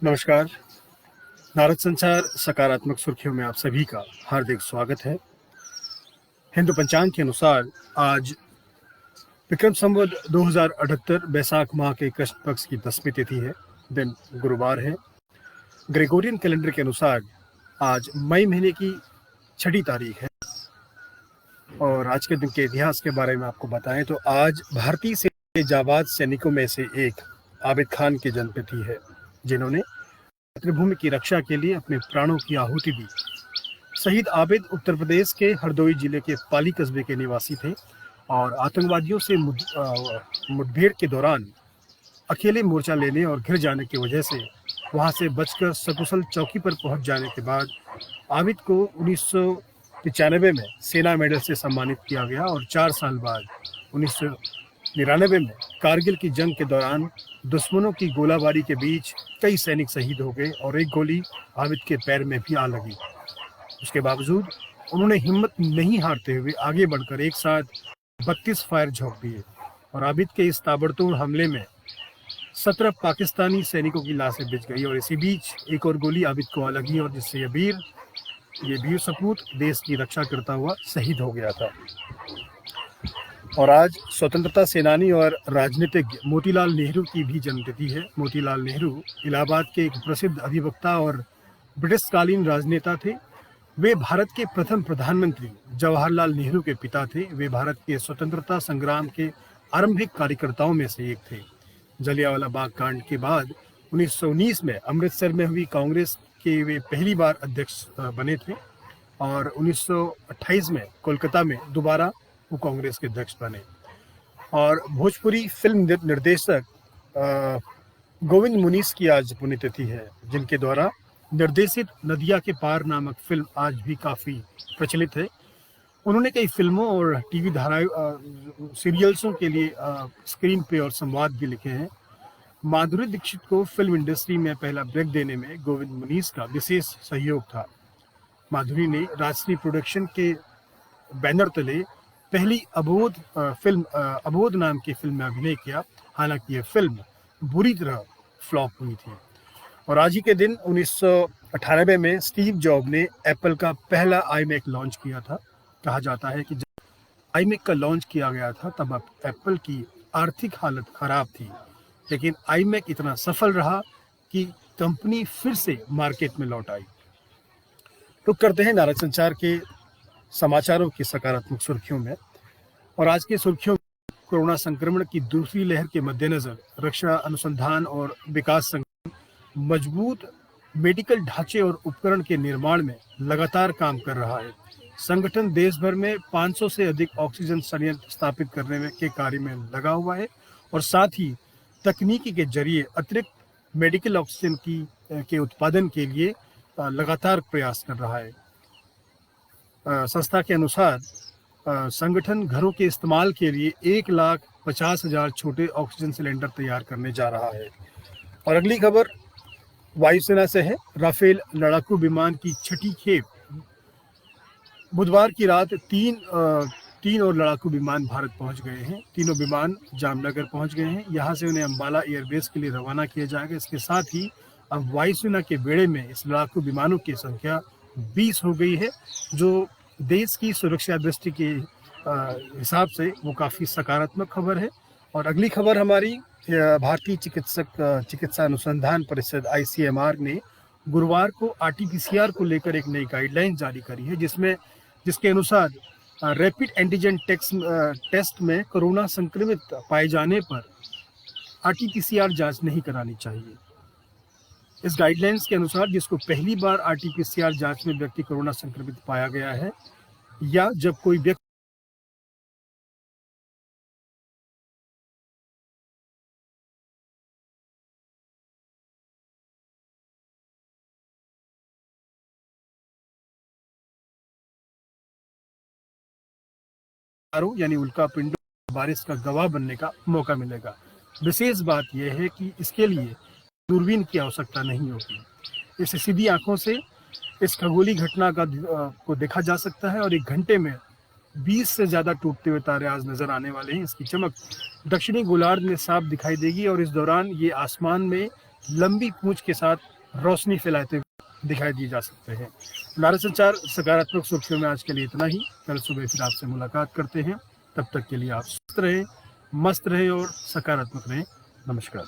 नमस्कार। भारत संचार सकारात्मक सुर्खियों में आप सभी का हार्दिक स्वागत है। हिंदू पंचांग के अनुसार आज विक्रम संवत 2078 बैसाख माह के कृष्ण पक्ष की 10वीं तिथि है। दिन गुरुवार है। ग्रेगोरियन कैलेंडर के अनुसार आज मई महीने की 6ठी तारीख है। और आज के दिन के इतिहास के बारे में आपको बताएं तो आज भारतीय सेना के जाबाज सैनिकों में से एक आबिद खान की जन्मतिथि है, जिन्होंने मातृभूमि की रक्षा के लिए अपने प्राणों की आहुति दी। शहीद आबिद उत्तर प्रदेश के हरदोई जिले के पाली कस्बे के निवासी थे और आतंकवादियों से मुठभेड़ के दौरान अकेले मोर्चा लेने और घिर जाने की वजह से वहां से बचकर सकुशल चौकी पर पहुंच जाने के बाद आबिद को 1995 में सेना मेडल से सम्मानित किया गया और 4 साल बाद 1999 में कारगिल की जंग के दौरान दुश्मनों की गोलाबारी के बीच कई सैनिक शहीद हो गए और एक गोली आबिद के पैर में भी आ लगी। उसके बावजूद उन्होंने हिम्मत नहीं हारते हुए आगे बढ़कर एक साथ 32 फायर झोंक दिए और आबिद के इस ताबड़तोड़ हमले में 17 पाकिस्तानी सैनिकों की लाशें बिछ गई और इसी बीच एक और गोली आबिद को आ लगी और जिससे ये वीर सपूत देश की रक्षा करता हुआ शहीद हो गया था। और आज स्वतंत्रता सेनानी और राजनीतिज्ञ मोतीलाल नेहरू की भी जन्मतिथि है। मोतीलाल नेहरू इलाहाबाद के एक प्रसिद्ध अधिवक्ता और ब्रिटिशकालीन राजनेता थे। वे भारत के प्रथम प्रधानमंत्री जवाहरलाल नेहरू के पिता थे। वे भारत के स्वतंत्रता संग्राम के आरंभिक कार्यकर्ताओं में से एक थे। जलियांवाला बाग कांड के बाद 1919 में अमृतसर में हुई कांग्रेस के वे पहली बार अध्यक्ष बने थे और 1928 में कोलकाता में दोबारा वो कांग्रेस के अध्यक्ष बने। और भोजपुरी फिल्म निर्देशक गोविंद मुनीस की आज पुण्यतिथि है, जिनके द्वारा निर्देशित नदिया के पार नामक फिल्म आज भी काफ़ी प्रचलित है। उन्होंने कई फिल्मों और टीवी सीरियल्सों के लिए स्क्रीन पे और संवाद भी लिखे हैं। माधुरी दीक्षित को फिल्म इंडस्ट्री में पहला ब्रेक देने में गोविंद मुनीस का विशेष सहयोग था। माधुरी ने राजश्री प्रोडक्शन के बैनर तले पहली अबोध नाम की फिल्म में अभिनय किया। हालांकि यह फिल्म बुरी तरह फ्लॉप हुई थी। और आज ही के दिन 1998 में स्टीव जॉब ने एप्पल का पहला आईमैक लॉन्च किया था। कहा जाता है कि जब आईमैक का लॉन्च किया गया था तब एप्पल की आर्थिक हालत खराब थी, लेकिन आईमैक इतना सफल रहा कि कंपनी फिर से मार्केट में लौट आई। रुक करते हैं भारत संचार के समाचारों की सकारात्मक सुर्खियों में। और आज की सुर्खियों में कोरोना संक्रमण की दूसरी लहर के मद्देनजर रक्षा अनुसंधान और विकास संगठन मजबूत मेडिकल ढांचे और उपकरण के निर्माण में लगातार काम कर रहा है। संगठन देश भर में 500 से अधिक ऑक्सीजन संयंत्र स्थापित करने के कार्य में लगा हुआ है और साथ ही तकनीकी के जरिए अतिरिक्त मेडिकल ऑक्सीजन के उत्पादन के लिए लगातार प्रयास कर रहा है। संस्था के अनुसार संगठन घरों के इस्तेमाल के लिए 1,50,000 छोटे ऑक्सीजन सिलेंडर तैयार करने जा रहा है। और अगली खबर वायुसेना से है। राफेल लड़ाकू विमान की 6ठी खेप बुधवार की रात तीन और लड़ाकू विमान भारत पहुंच गए हैं। तीनों विमान जामनगर पहुंच गए हैं। यहां से उन्हें अंबाला एयरबेस के लिए रवाना किया जाएगा। इसके साथ ही अब वायुसेना के बेड़े में इस लड़ाकू विमानों की संख्या 20 हो गई है, जो देश की सुरक्षा दृष्टि के हिसाब से वो काफ़ी सकारात्मक खबर है। और अगली खबर हमारी भारतीय चिकित्सा अनुसंधान परिषद ICMR ने गुरुवार को RT-PCR को लेकर एक नई गाइडलाइन जारी करी है, जिसके अनुसार रैपिड एंटीजन टेस्ट में कोरोना संक्रमित पाए जाने पर RT-PCR जांच नहीं करानी चाहिए। इस गाइडलाइंस के अनुसार जिसको पहली बार RT-PCR जांच में व्यक्ति कोरोना संक्रमित पाया गया है या जब कोई व्यक्ति यानी उल्का पिंडों बारिश का गवाह बनने का मौका मिलेगा। विशेष बात यह है कि इसके लिए दूरबीन की आवश्यकता नहीं होगी। इसे सीधी आंखों से इस खगोलीय घटना को देखा जा सकता है और 1 घंटे में 20 से ज़्यादा टूटते हुए तारे आज नजर आने वाले हैं। इसकी चमक दक्षिणी गोलार्ध में साफ दिखाई देगी और इस दौरान ये आसमान में लंबी पूंछ के साथ रोशनी फैलाते हुए दिखाई दिए जा सकते हैं। नारा संचार सकारात्मक सुर्खियों में आज के लिए इतना ही। कल सुबह फिर आपसे मुलाकात करते हैं। तब तक के लिए आप स्वस्थ रहें, मस्त रहें और सकारात्मक रहें। नमस्कार।